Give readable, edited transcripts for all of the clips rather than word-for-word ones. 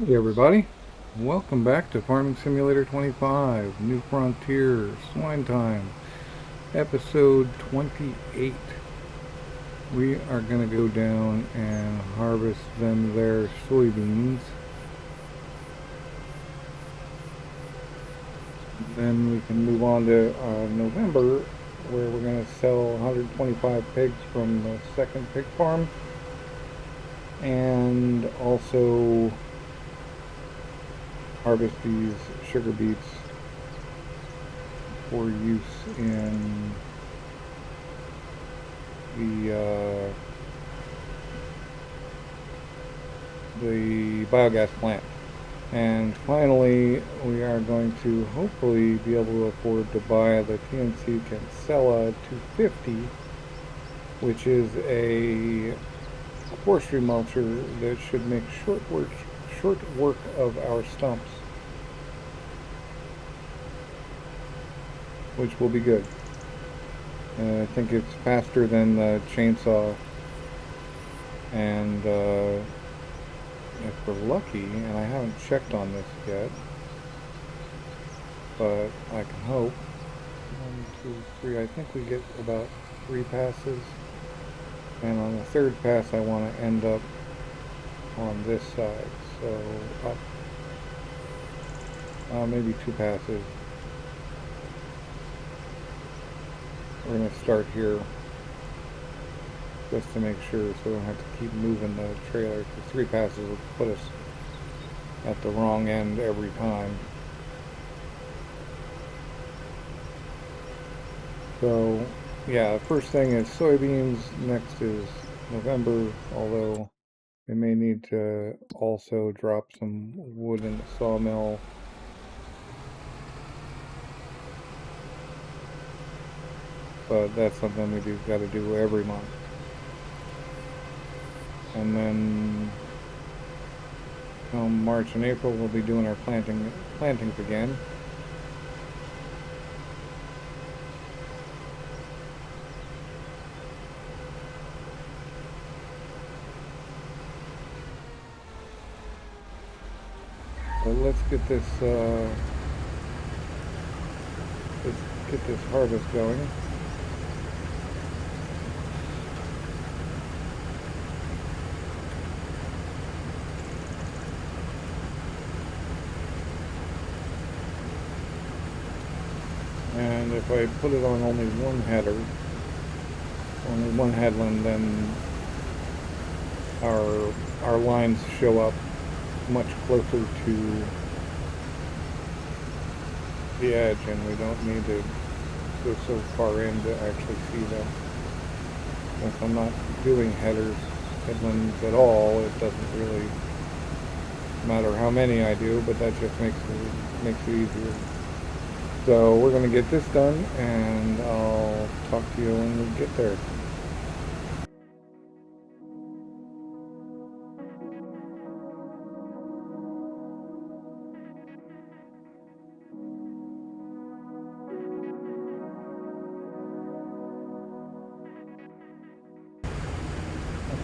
Hey everybody, welcome back to Farming Simulator 25, New Frontier, Swine Time, episode 28. We are going to go down and harvest them their soybeans. Then we can move on to November, where we're going to sell 125 pigs from the second pig farm. And also harvest these sugar beets for use in the biogas plant. And finally, we are going to hopefully be able to afford to buy the TNC Cancela 250, which is a forestry mulcher that should make short work of our stumps, which will be good. I think it's faster than the chainsaw, and if we're lucky, and I haven't checked on this yet, but I can hope. 1, 2, 3. I think we get about 3 passes, and on the third pass I want to end up on this side, so up, maybe 2 passes. We're going to start here just to make sure, so we don't have to keep moving the trailer, because 3 passes will put us at the wrong end every time. So yeah, the first thing is soybeans, next is November, although we may need to also drop some wood in the sawmill. But that's something we got to do every month. And then come March and April, we'll be doing our plantings again. So let's get this harvest going. And if I put it on only one header, only one headland, then our lines show up much closer to the edge, and we don't need to go so far in to actually see them. If I'm not doing headlands at all, it doesn't really matter how many I do, but that just makes it easier. So we're going to get this done, and I'll talk to you when we get there.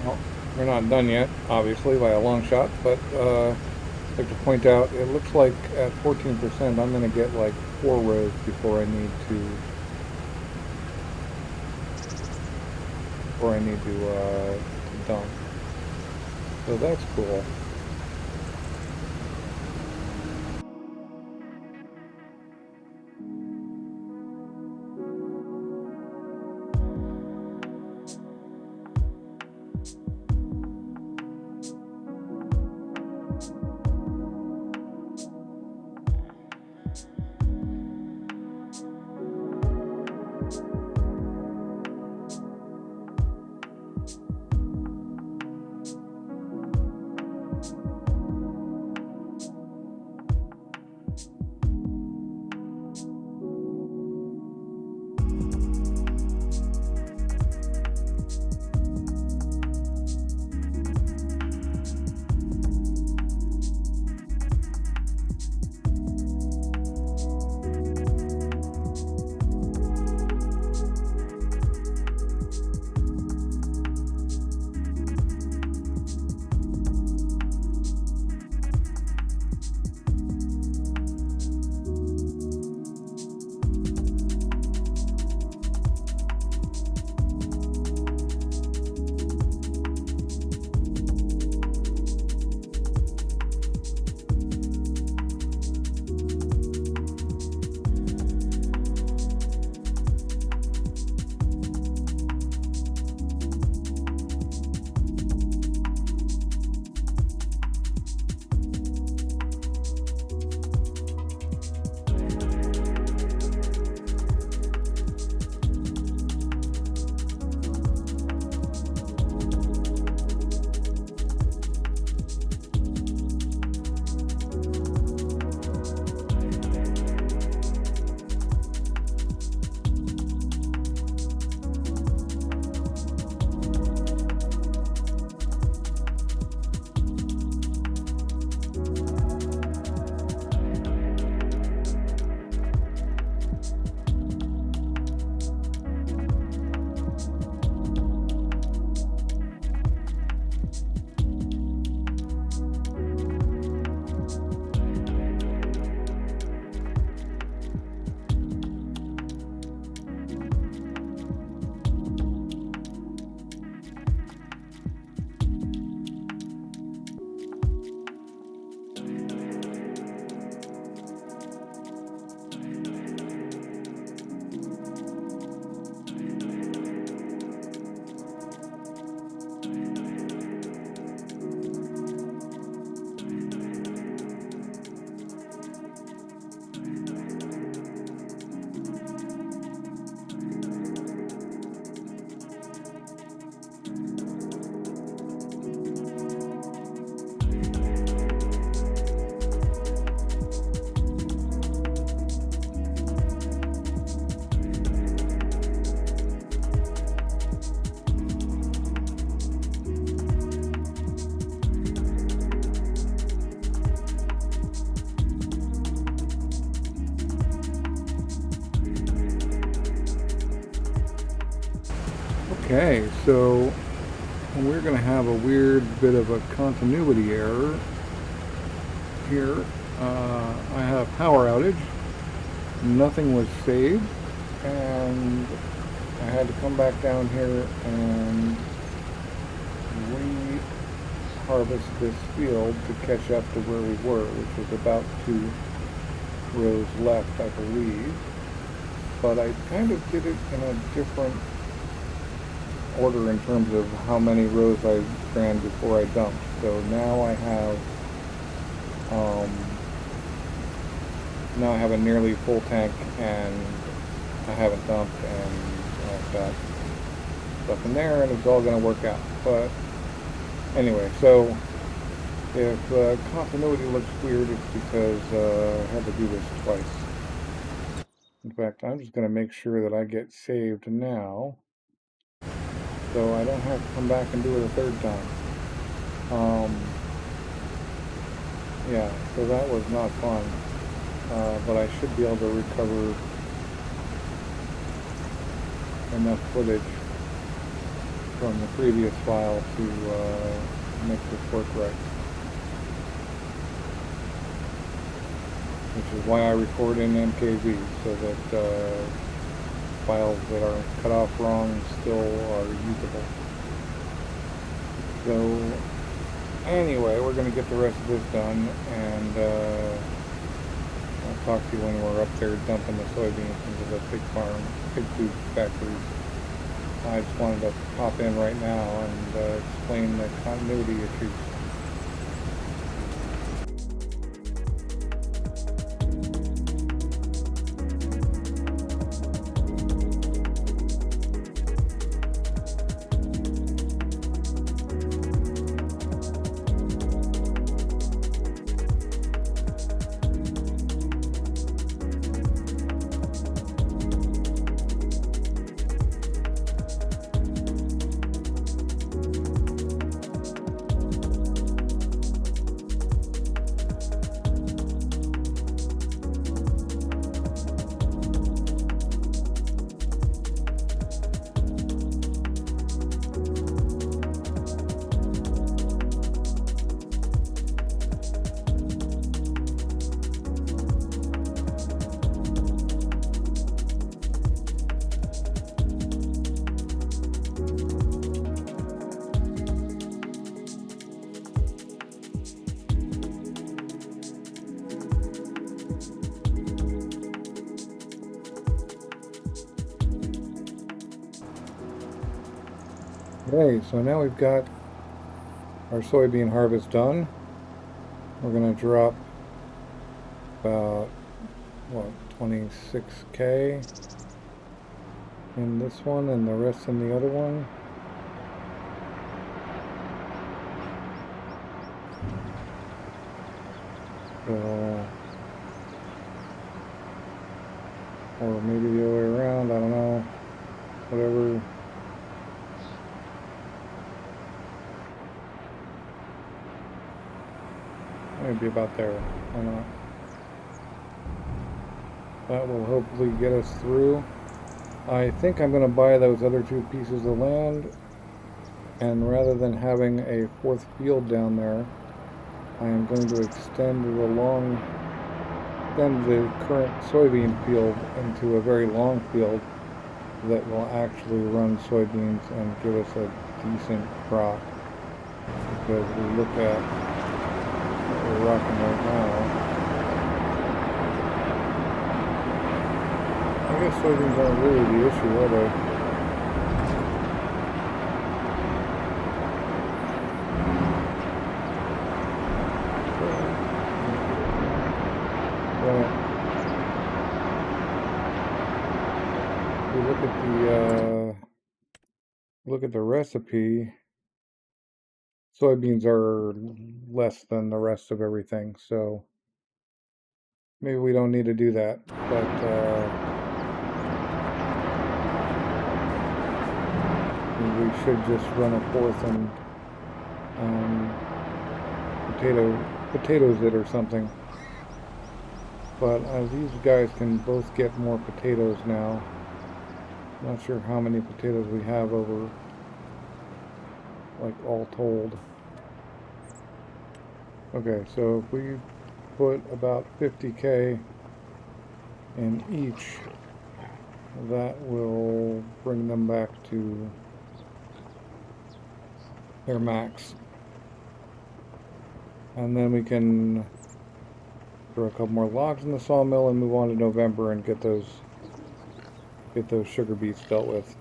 Well, we're not done yet, obviously, by a long shot, but I'd like to point out, it looks like at 14%, I'm going to get like 4 rows before I need to dump. So that's cool. Okay, so we're going to have a weird bit of a continuity error here. I have power outage, nothing was saved, and I had to come back down here and re-harvest this field to catch up to where we were, which was about 2 rows left, I believe. But I kind of did it in a different order in terms of how many rows I ran before I dumped. So now I have a nearly full tank, and I haven't dumped, and I've got stuff in there, and it's all going to work out. But anyway, so if continuity looks weird, it's because I had to do this twice. In fact, I'm just going to make sure that I get saved now, so I don't have to come back and do it a third time. Yeah, so that was not fun, but I should be able to recover enough footage from the previous file to make this work right. Which is why I record in MKV, so that files that are cut off wrong still are usable. So anyway, we're going to get the rest of this done, and I'll talk to you when we're up there dumping the soybeans into the pig farm, pig food factories. I just wanted to pop in right now and explain the continuity issues. Okay, so now we've got our soybean harvest done. We're going to drop about, what, 26K in this one and the rest in the other one. So, or maybe the other way around, I don't know, whatever. Maybe about there, why not? That will hopefully get us through. I think I'm going to buy those other 2 pieces of land, and rather than having a 4th field down there, I am going to extend the current soybean field into a very long field that will actually run soybeans and give us a decent crop. Because we look at what we're rocking right now, I guess soybeans aren't really the issue, are they? Look at the recipe, soybeans are less than the rest of everything, so maybe we don't need to do that, but we should just run a 4th and potatoes it or something. But these guys can both get more potatoes now. Not sure how many potatoes we have over like all told. Okay, so if we put about 50K in each, that will bring them back to their max. And then we can throw a couple more logs in the sawmill and move on to November and get those sugar beets dealt with.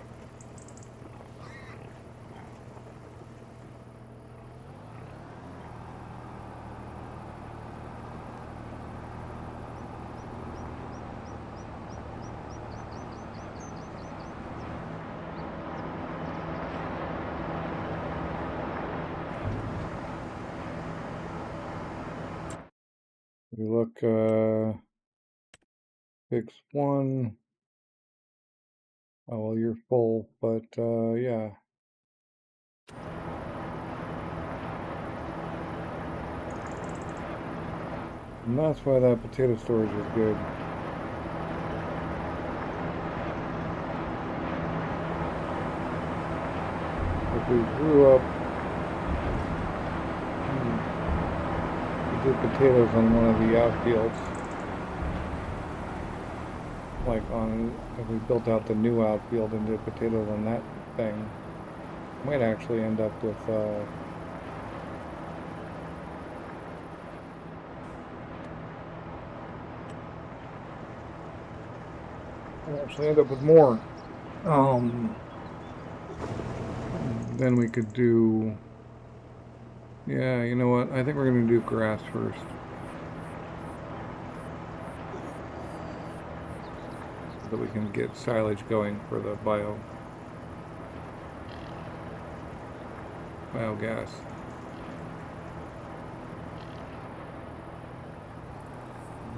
We look, fix one. Oh, well, you're full, but, yeah. And that's why that potato storage is good. If we grew up, we did potatoes on one of the outfields. Like if we built out the new outfield and did potatoes on that thing, might actually end up with, more. Then we could do, yeah, you know what? I think we're going to do grass first. So that we can get silage going for the biogas.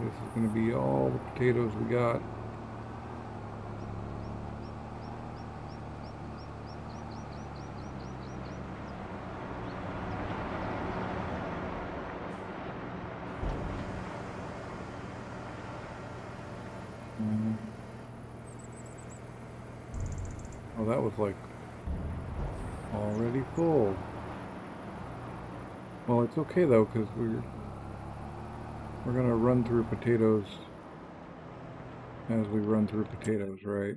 This is going to be all the potatoes we got. Oh, that was like already full. Well, it's okay though, because we're gonna run through potatoes as we run through potatoes, right?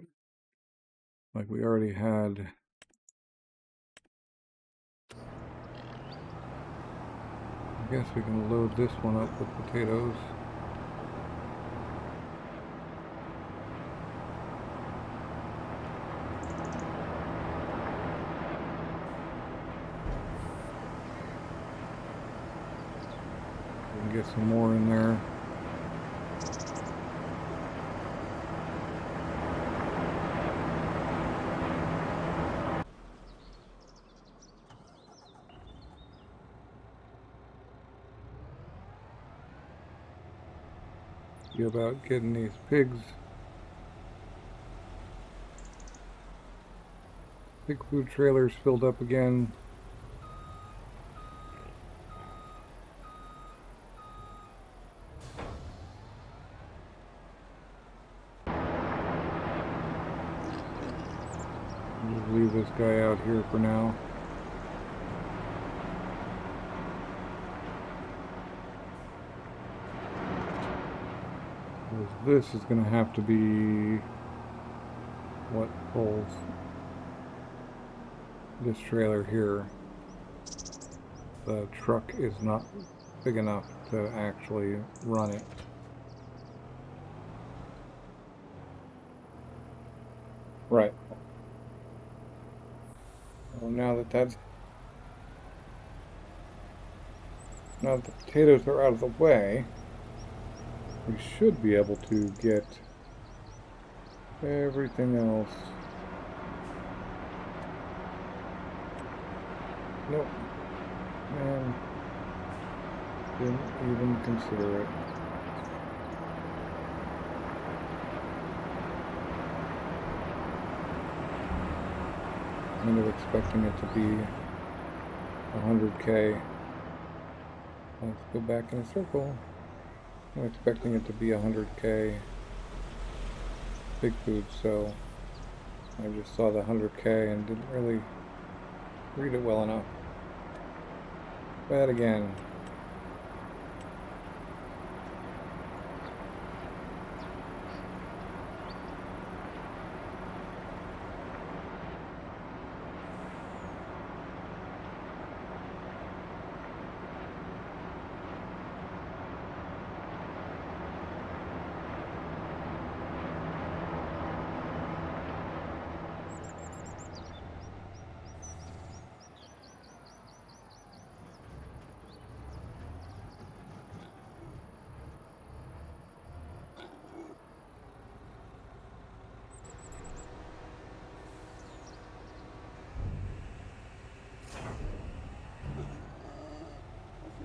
Like we already had. I guess we can load this one up with potatoes. We can get some more in there. See about getting these pigs. Pig food trailers filled up again. Just leave this guy out here for now. This is going to have to be what pulls this trailer here. The truck is not big enough to actually run it. Right. Well, now that the potatoes are out of the way, we should be able to get everything else. Nope. Man, didn't even consider it. Kind of expecting it to be 100K. Let's go back in a circle. I'm expecting it to be 100K pig food, so I just saw the 100K and didn't really read it well enough. Bad again.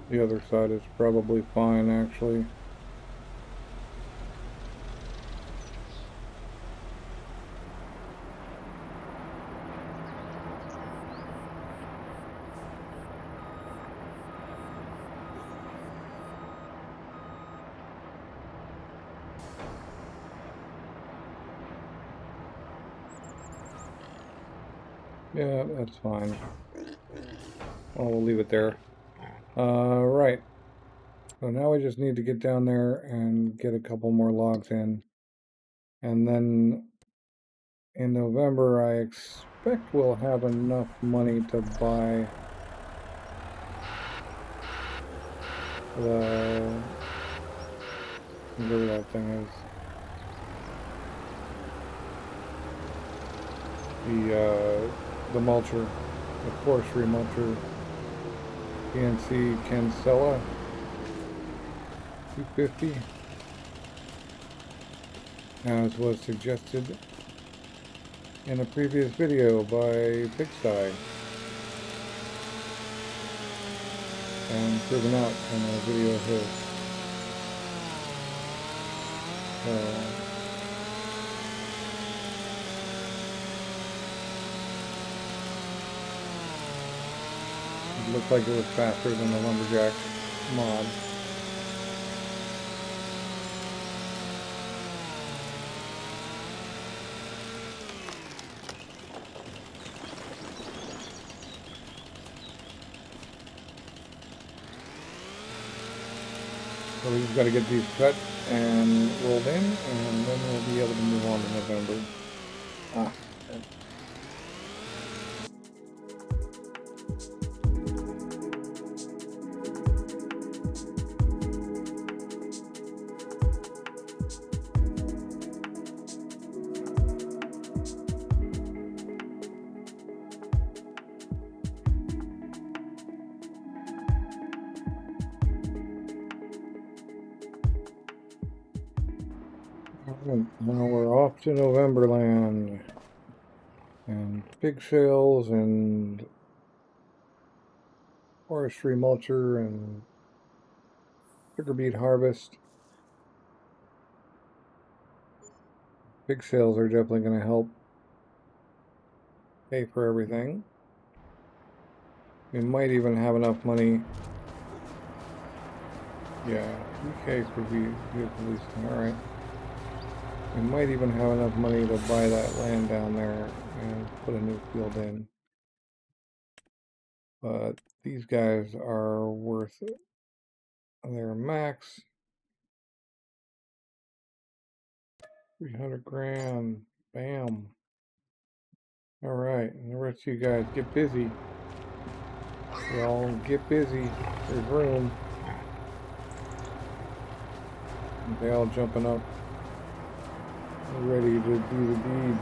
The other side is probably fine, actually. Yeah, that's fine. Well, we'll leave it there. Right. So now we just need to get down there and get a couple more logs in. And then in November, I expect we'll have enough money to buy whatever that thing is. The mulcher, the forestry mulcher, TNC Cancela 250, as was suggested in a previous video by Pigsty and proven out in a video of his. It looked like it was faster than the Lumberjack mod. So we just got to get these cut and rolled in, and then we'll be able to move on to November. Now we're off to Novemberland, and pig sales and forestry mulcher and sugar beet harvest. Pig sales are definitely going to help pay for everything. We might even have enough money. Yeah, 3K for vehicle leasing. Alright. We might even have enough money to buy that land down there and put a new field in. But these guys are worth their max. 300 grand. Bam. Alright, and the rest of you guys get busy. Y'all get busy. There's room. They all jumping up, ready to do the deed.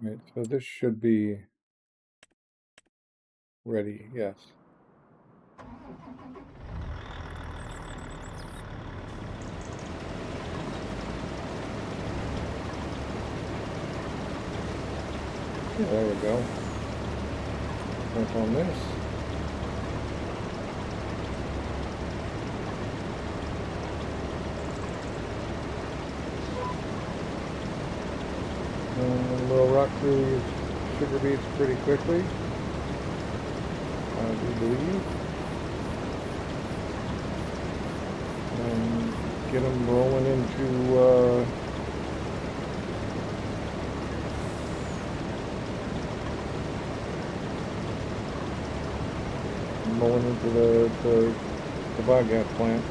Right, so this should be ready, yes. Yeah, there we go. Work on this. And we'll rock through these sugar beets pretty quickly, I do believe. And get them rolling into rolling into the biogas plant.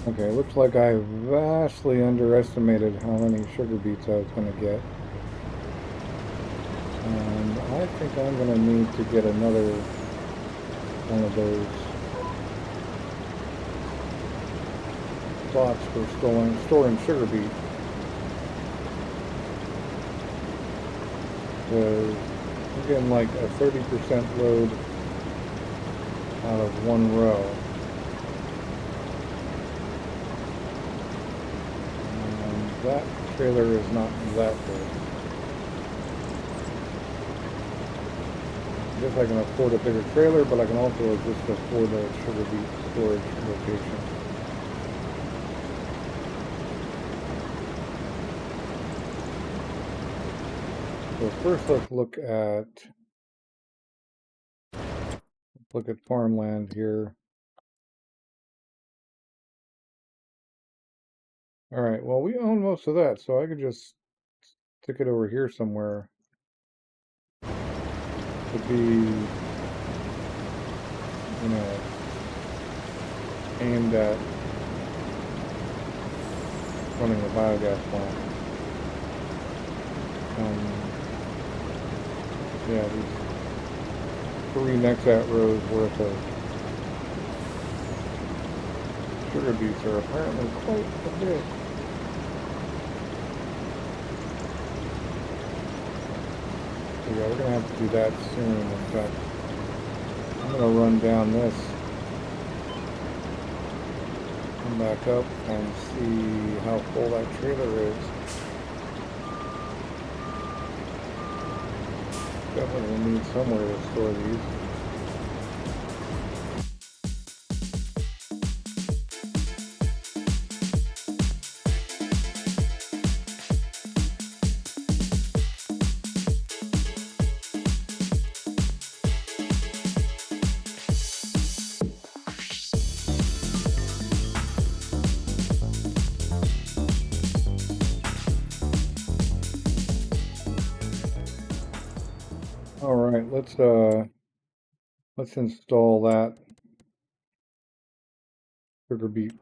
Okay, looks like I vastly underestimated how many sugar beets I was going to get. And I think I'm going to need to get another one of those slots for storing sugar beet. Because I'm getting like a 30% load out of one row. That trailer is not that big. I guess I can afford a bigger trailer, but I can also just afford a sugar beet storage location. So first let's look at farmland here. All right, well, we own most of that, so I could just stick it over here somewhere to be, you know, aimed at running the biogas plant. Yeah, these 3 Nexat rows worth of sugar beets are apparently quite a bit. So yeah, we're gonna have to do that soon. In fact, I'm gonna run down this, come back up and see how full that trailer is. Definitely need somewhere to store these. All right, let's install that sugar beet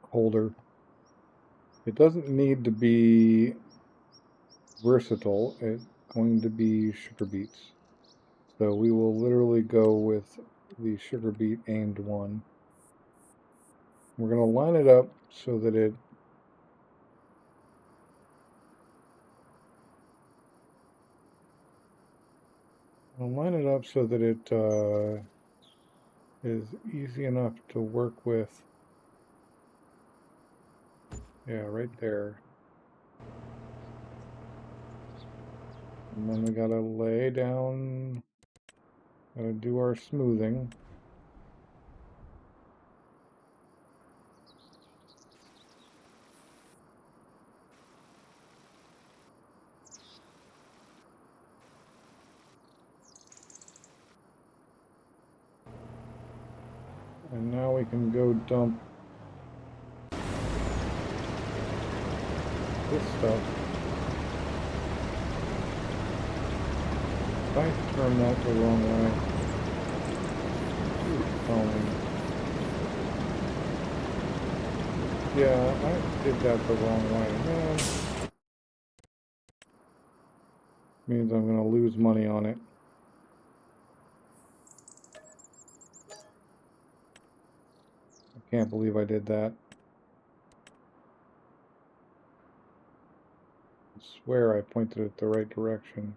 holder. It doesn't need to be versatile. It's going to be sugar beets. So we will literally go with the sugar beet aimed one. We're going to line it up so that it is easy enough to work with. Yeah, right there. And then we gotta lay down, gotta do our smoothing. And now we can go dump this stuff. If I turn that the wrong way, yeah, I did that the wrong way. Man, means I'm gonna lose money on it. I can't believe I did that. I swear I pointed it the right direction.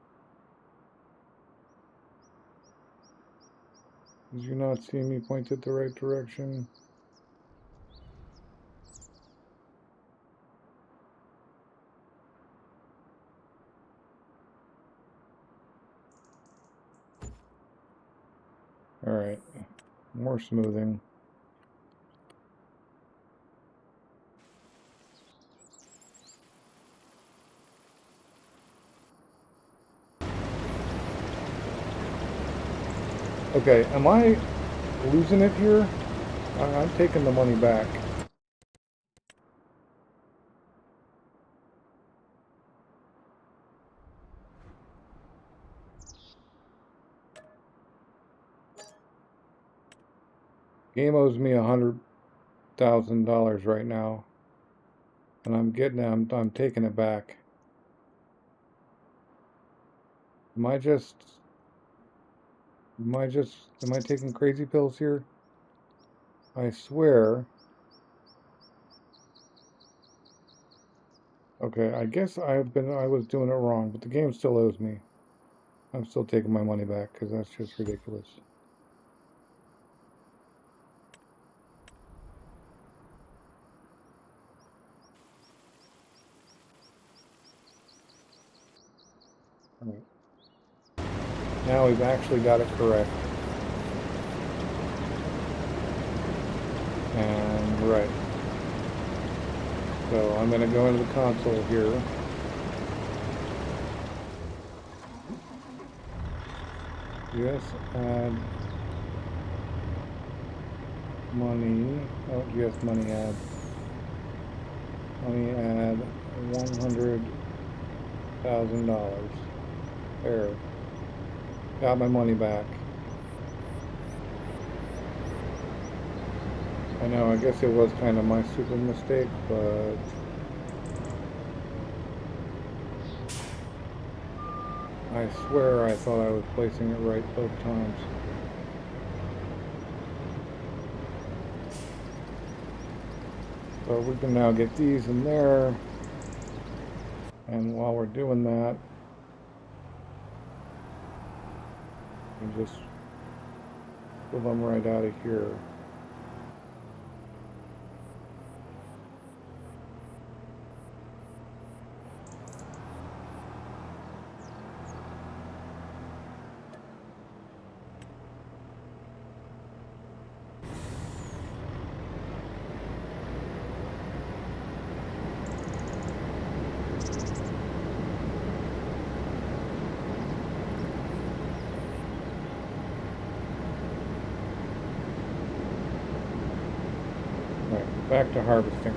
Did you not see me point it the right direction? Alright, more smoothing. Okay, am I losing it here? I'm taking the money back. Game owes me $100,000 right now, and I'm taking it back. Am I taking crazy pills here? I swear. Okay, I guess I was doing it wrong, but the game still owes me. I'm still taking my money back because that's just ridiculous. All right. Now we've actually got it correct. And right. So I'm going to go into the console here. Yes, add money. Oh, yes, money add. Money add $100,000. There. Got my money back. I know, I guess it was kind of my stupid mistake, but I swear I thought I was placing it right both times. So we can now get these in there, and while we're doing that, we just pull them right out of here. Right, back to harvesting.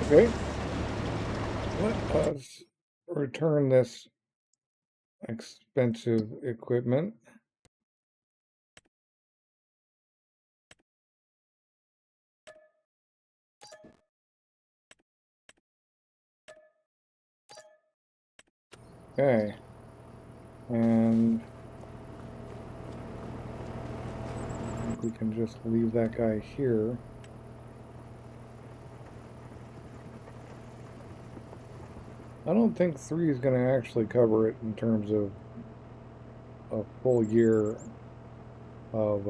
Okay, let us return this expensive equipment. Okay, and I think we can just leave that guy here. I don't think 3 is going to actually cover it in terms of a full year of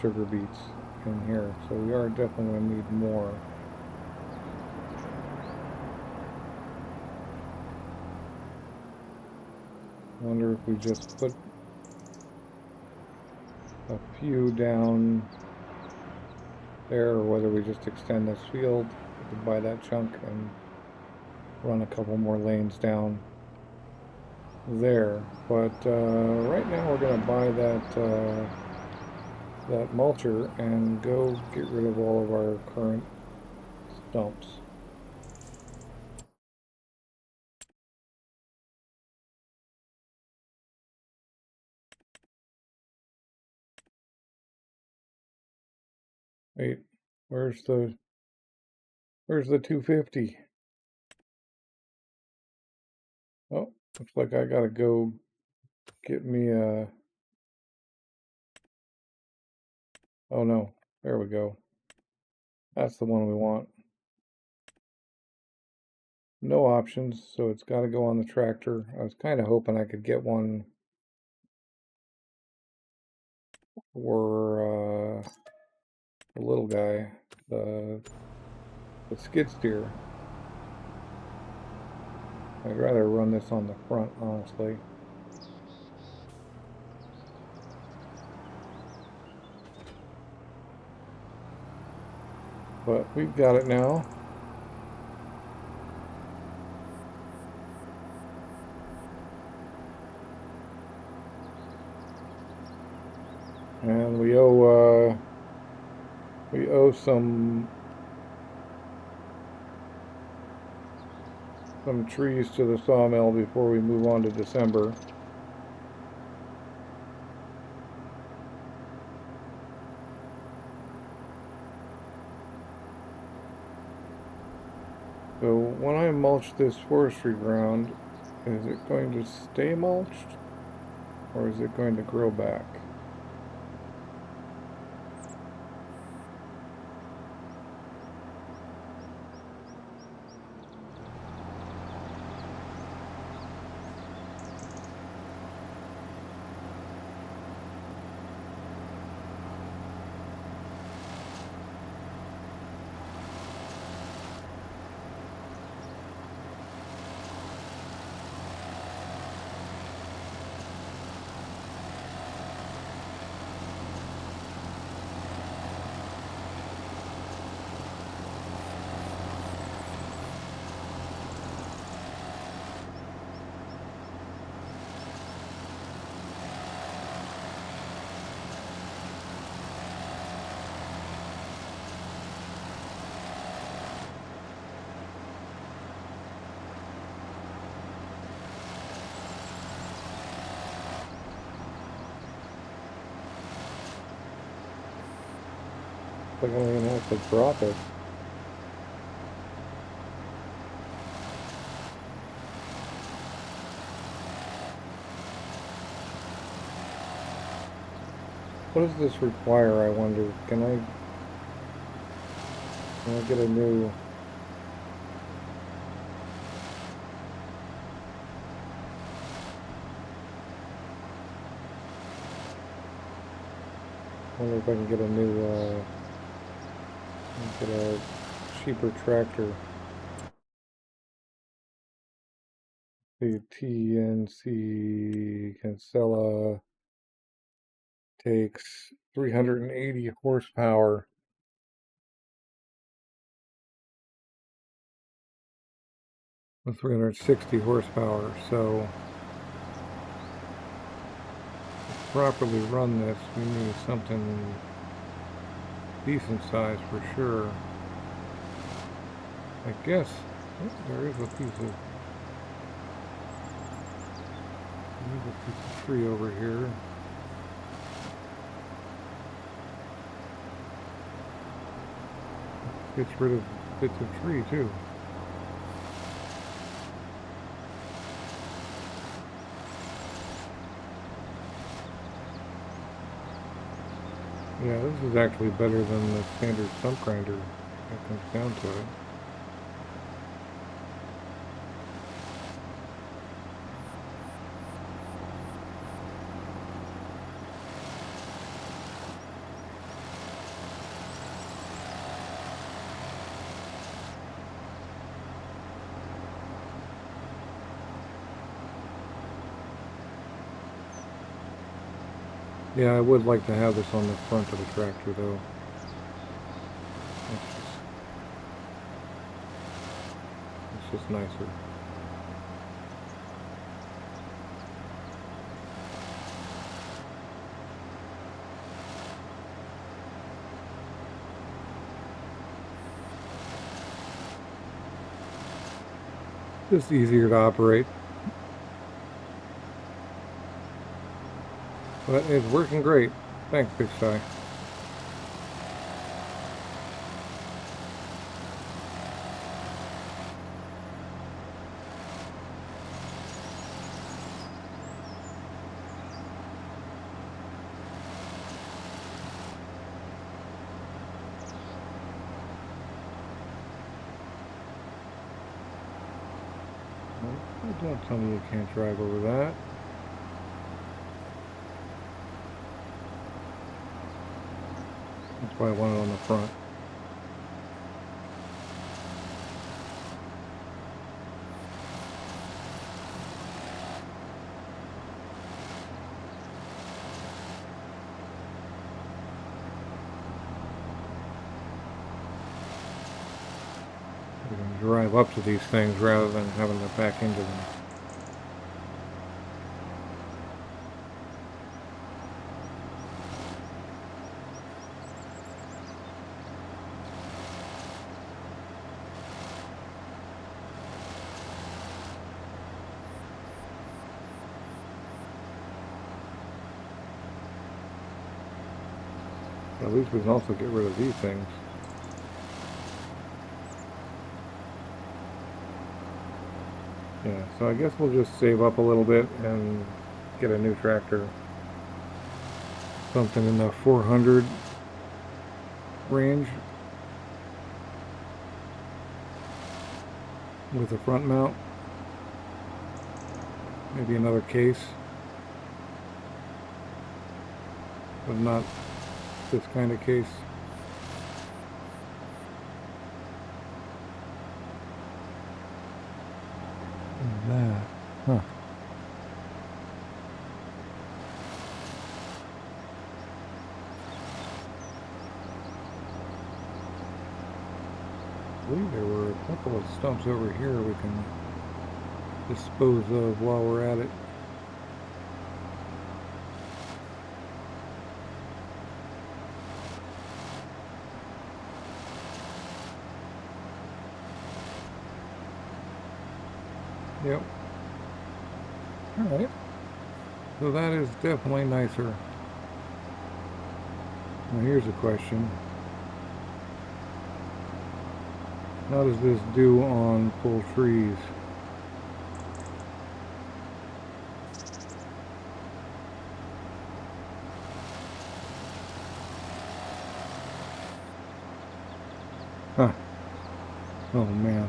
sugar beets in here, so we are definitely going to need more. I wonder if we just put a few down there, or whether we just extend this field to buy that chunk and run a couple more lanes down there. But right now we're going to buy that mulcher and go get rid of all of our current stumps. Wait, where's the 250? Oh, looks like I gotta go get me a... Oh no, there we go. That's the one we want. No options, so it's got to go on the tractor. I was kind of hoping I could get one for the little guy, the skid steer. I'd rather run this on the front, honestly. But we've got it now. And we owe some trees to the sawmill before we move on to December. So when I mulch this forestry ground, is it going to stay mulched, or is it going to grow back? I'm going to have to drop it. What does this require, I wonder? Can I get a new... I wonder if I can get a new, get a cheaper tractor. The TNC Cancela takes 380 horsepower. With 360 horsepower, so to properly run this, we need something decent size for sure. I guess there is a piece of tree over here. Gets rid of bits of tree too. Yeah, this is actually better than the standard stump grinder when it comes down to it. Yeah, I would like to have this on the front of the tractor though. It's just nicer. Just easier to operate. But it's working great. Thanks, Big Sky. Don't tell me you can't drive over that. That's why I want it on the front. We can drive up to these things rather than having to back into them. At least we can also get rid of these things. Yeah, so I guess we'll just save up a little bit and get a new tractor. Something in the 400 range with a front mount. Maybe another case, but not this kind of case. That, huh. I believe there were a couple of stumps over here we can dispose of while we're at it. Yep. Alright. So that is definitely nicer. Now here's a question. How does this do on full trees? Huh. Oh man.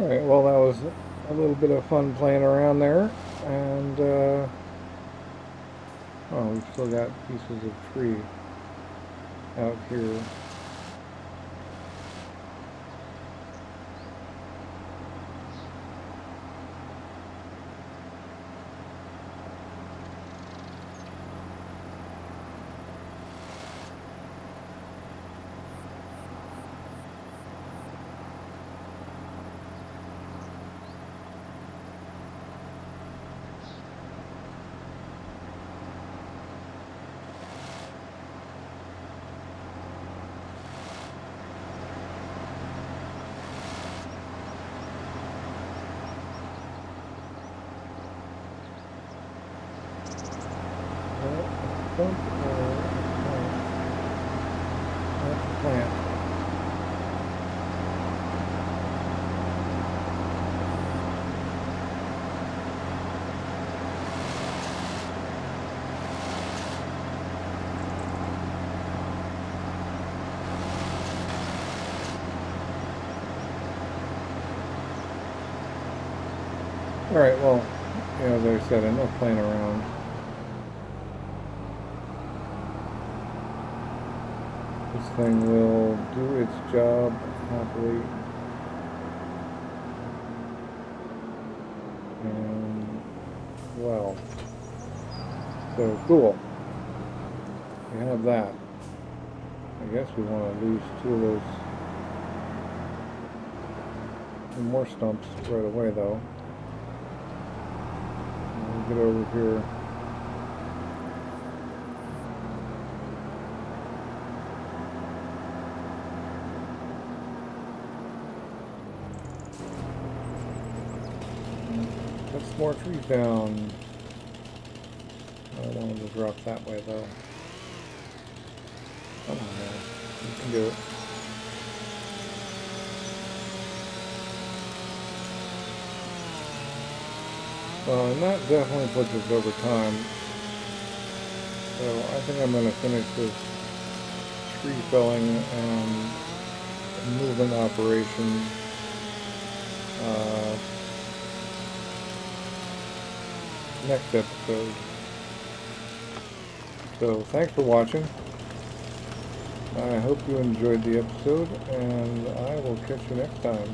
Alright, well that was a little bit of fun playing around there, and oh, we've still got pieces of tree out here. Stump or that's a plant. Alright, well, yeah, as I said, enough playing around. This thing will do its job happily. And, well, so cool. We have that. I guess we want to lose two of those. Some more stumps right away, though. We'll get over here. Put some more trees down. I don't want to drop that way, though. Come on now. You can do it. Well, and that definitely puts us over time. So I think I'm going to finish this tree felling and movement operation next episode. So thanks for watching. I hope you enjoyed the episode, and I will catch you next time.